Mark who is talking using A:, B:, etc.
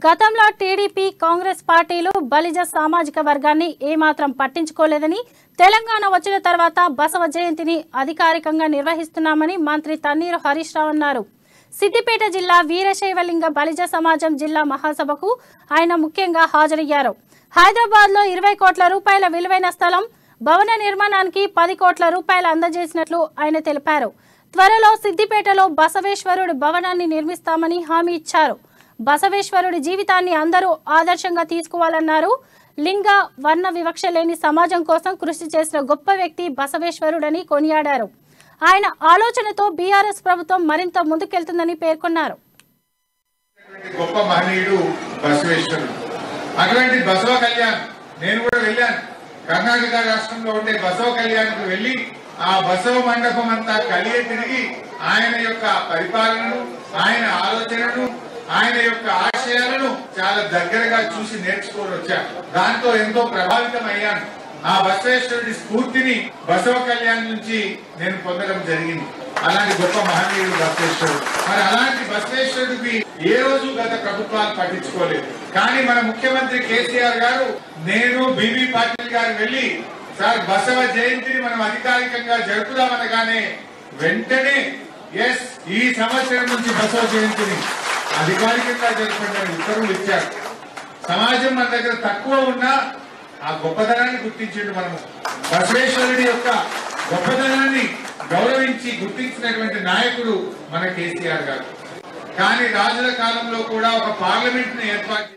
A: గతంలో టీడీపీ కాంగ్రెస్ పార్టీలు బలిజ సామాజిక వర్గాన్ని ఏమాత్రం పట్టించుకోలేదని తెలంగాణ వచ్చిన తర్వాత బసవ జయంతిని అధికారికంగా నిర్వహిస్తున్నామని మంత్రి తన్నీరు హరీష్ రావు అన్నారు. సిద్దిపేట జిల్లా వీరశైవలింగ బలిజ సమాజం జిల్లా మహాసభకు ఆయన ముఖ్యంగా హాజరయ్యారు. హైదరాబాద్లో 20 కోట్ల రూపాయల విలువైన స్థలం భవన నిర్మాణానికి 10 కోట్ల రూపాయలు అందజేసినట్లు ఆయన తెలిపారు. త్వరలో సిద్దిపేటలో బసవేశ్వరుడి భవనాన్ని నిర్మిస్తామని హామీ ఇచ్చారు. బసవేశ్వరుడి జీవితాన్ని అందరూ ఆదర్శంగా తీసుకోవాలన్నారు. లింగ వర్ణ వివక్ష లేని సమాజం కోసం కృషి చేసిన గొప్ప వ్యక్తి బసవేశ్వరుడని కొనియాడారు. ఆయన ఆలోచనతో బీఆర్ఎస్ ప్రభుత్వం మరింత ముందుకెళ్తుందని పేర్కొన్నారు.
B: గొప్ప మహనీయుడు బసవేశ్వరుడు. అటువంటి బసవ కళ్యాణ్ నేను కూడా వెళ్ళాను. కర్ణాటక రాష్ట్రంలో ఉండే బసవ కళ్యాణ్కి వెళ్లి ఆ బసవ మండపం అంతా కలిగే తిరిగి ఆయన యొక్క పరిపాలనను, ఆయన ఆలోచనను, ఆయన యొక్క ఆశయాలను చాలా దగ్గరగా చూసి నేర్చుకొని వచ్చాను. దాంతో ఎంతో ప్రభావితం అయ్యాను. ఆ బసవేశ్వరుడి స్ఫూర్తిని బసవ కళ్యాణ్ నుంచి నేను పొందడం జరిగింది. అలాంటి గొప్ప మహనీయుడు బసవేశ్వరుడు. మరి అలాంటి బసవేశ్వరుడికి ఏ రోజు గత ప్రభుత్వాలు పట్టించుకోలేదు. కానీ మన ముఖ్యమంత్రి కేసీఆర్ గారు, నేను బీబీ పాటిల్ గారు వెళ్లి సార్ బసవ జయంతిని మనం అధికారికంగా జరుపుదామనగానే వెంటనే ఈ సంవత్సరం నుంచి బసవ జయంతిని అధికారికంగా జరుపుకుంటారని ఉత్తర్వులు ఇచ్చారు. సమాజం మన దగ్గర తక్కువ ఉన్నా ఆ గొప్పతనాన్ని గుర్తించిండు. మనము బసవేశ్వరుడి యొక్క గొప్పతనాన్ని గౌరవించి గుర్తించినటువంటి నాయకుడు మన కేసీఆర్ గారు. కానీ రాజుల కాలంలో కూడా ఒక పార్లమెంట్ ను ఏర్పాటు